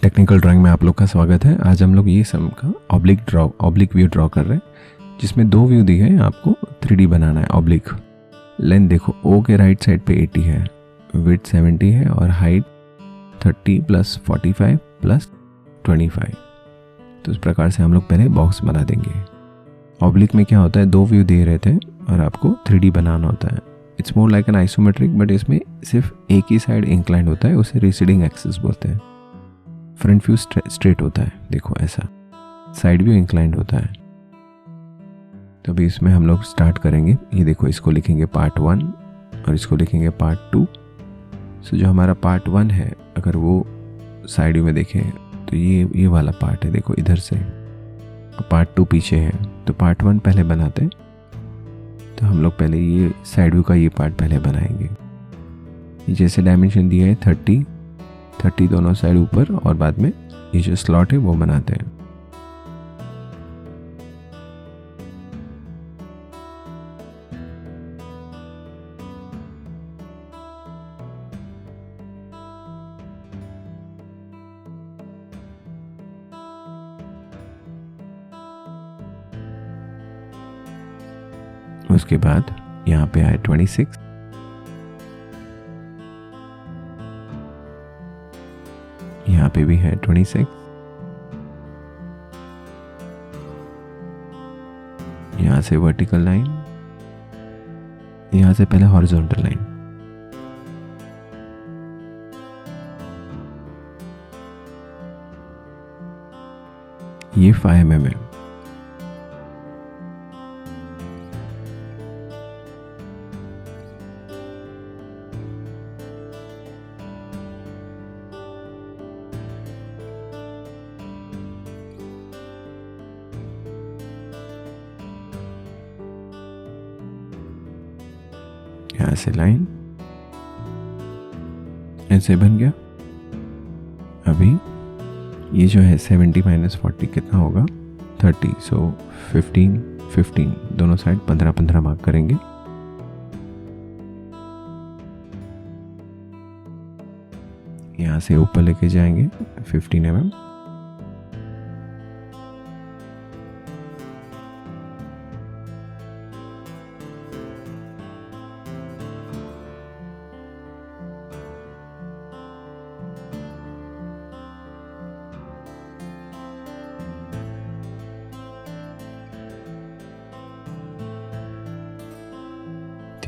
Technical drawing में आप लोग का स्वागत है। आज हम लोग ये सम का ऑब्लिक व्यू ड्रॉ कर रहे हैं, जिसमें दो व्यू दिए हैं। आपको 3D बनाना है ऑब्लिक। लेंथ देखो, ओ के राइट साइड पे 80 है, विड्थ 70 है और हाइट 30 + 45 + 25। तो इस प्रकार से हम लोग पहले बॉक्स बना देंगे। ऑब्लिक में क्या होता है, दो व्यू दे रहे थे और आपको 3D बनाना होता है। It's more like an isometric, but इसमें सिर्फ एक ही साइड इंक्लाइंड होता है, उसे रिसीडिंग एक्सिस बोलते हैं। फ्रंट व्यू स्ट्रेट होता है, देखो ऐसा। साइड व्यू इंक्लाइंड होता है। तो अभी इसमें हम लोग स्टार्ट करेंगे। ये देखो, इसको लिखेंगे पार्ट 1 और इसको लिखेंगे पार्ट 2। सो जो हमारा पार्ट 1 है, अगर वो साइड व्यू में देखें तो ये वाला पार्ट है, देखो इधर से। पार्ट 2 पीछे है, तो पार्ट 1 पहले बनाते हैं। तो हम लोग पहले ये साइड व्यू का ये पार्ट पहले बनाएंगे। ये जैसे डायमेंशन दिया है 30 दोनों साइड ऊपर, और बाद में ये जो स्लॉट है वो बनाते हैं। उसके बाद यहाँ पे आए 26, यहाँ पे भी है 26, यहाँ से वर्टिकल लाइन, यहाँ से पहले हॉरिजॉन्टल लाइन। ये 5 mm है। यहाँ से लाइन ऐसे बन गया। अभी ये जो है 70 - 40 कितना होगा, 30। सो 15 दोनों साइड 15 मार्क करेंगे। यहाँ से ऊपर लेके जाएंगे 15 mm।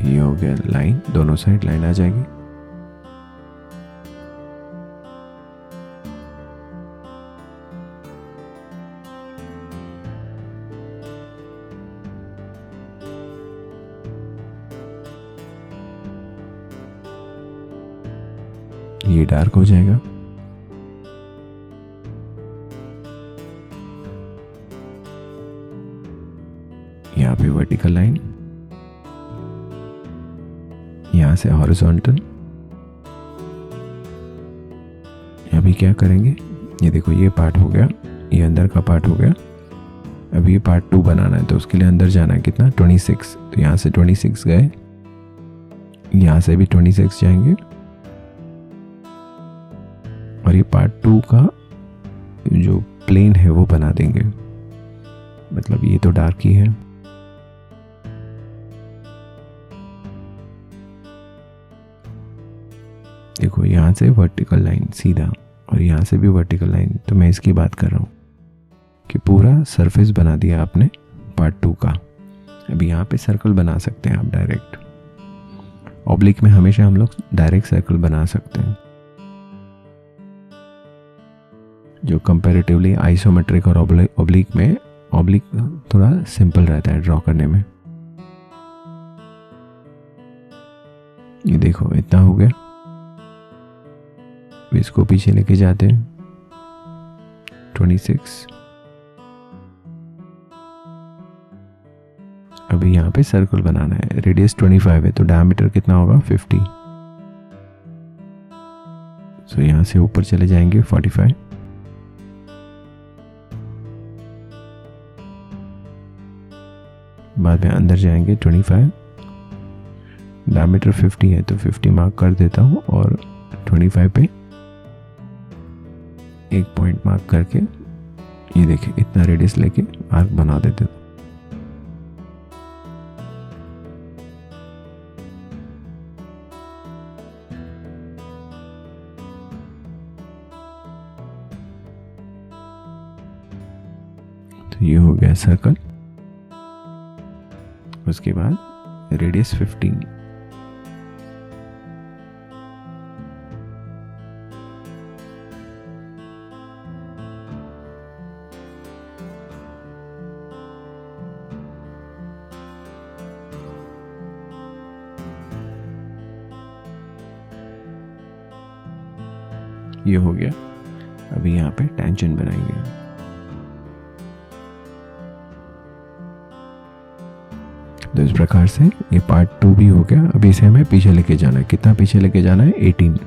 ये हो गया लाइन, दोनों साइड लाइन आ जाएगी। ये डार्क हो जाएगा। यहाँ पे वर्टिकल लाइन, यहाँ से हॉरिजॉन्टल। अभी क्या करेंगे, ये देखो ये पार्ट हो गया, ये अंदर का पार्ट हो गया। अभी ये पार्ट 2 बनाना है, तो उसके लिए अंदर जाना है कितना, 26। तो यहाँ से 26 गए, यहाँ से भी 26 जाएंगे, और ये पार्ट 2 का जो प्लेन है वो बना देंगे। मतलब ये तो डार्क ही है। देखो यहाँ से वर्टिकल लाइन सीधा, और यहाँ से भी वर्टिकल लाइन। तो मैं इसकी बात कर रहा हूँ कि पूरा सरफेस बना दिया आपने पार्ट 2 का। अभी यहाँ पे सर्कल बना सकते हैं आप डायरेक्ट। ऑब्लिक में हमेशा हम लोग डायरेक्ट सर्कल बना सकते हैं, जो कंपैरेटिवली आइसोमेट्रिक और ऑब्लिक में ऑब्लिक थोड़ा सिंपल रहता है ड्रॉ करने में। ये देखो इतना हो गया। इसको पीछे लेके जाते हैं 26। अभी यहाँ पे सर्कल बनाना है, रेडियस 25 है, तो डायमीटर कितना होगा 50। सो यहाँ से ऊपर चले जाएंगे 45। बाद में अंदर जाएंगे 25, डायमीटर 50 है तो 50 मार्क कर देता हूँ और 25 पे एक पॉइंट मार्क करके ये देखिए इतना रेडियस लेके आर्क बना देते थे। तो ये हो गया सर्कल। उसके बाद रेडियस 15, ये हो गया। अभी यहाँ पे टेंजेंट बनाएंगे। तो इस प्रकार से ये पार्ट 2 भी हो गया। अभी इसे हमें पीछे लेके जाना है। कितना पीछे लेके जाना है? 18।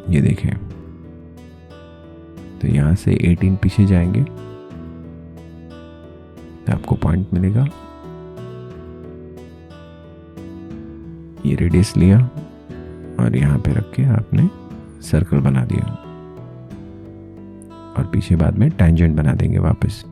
ये देखें, तो यहां से 18 पीछे जाएंगे तो आपको पॉइंट मिलेगा। ये रेडियस लिया और यहाँ पे रख के आपने सर्कल बना दिया और पीछे बाद में टेंजेंट बना देंगे वापस।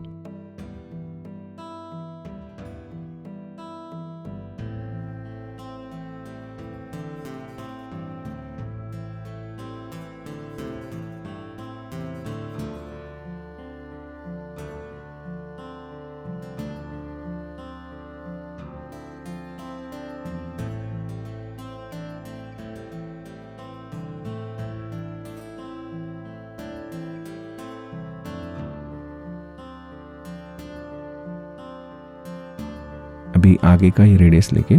अभी आगे का ही रेडियस लेके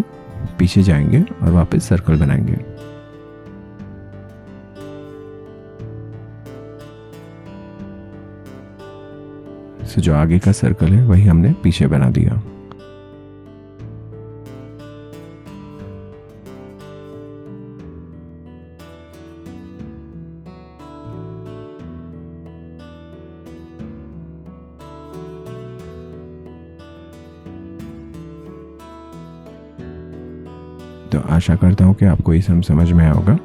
पीछे जाएंगे और वापस सर्कल बनाएंगे। तो जो आगे का सर्कल है वही हमने पीछे बना दिया। तो आशा करता हूँ कि आपको ये सब समझ में आया होगा।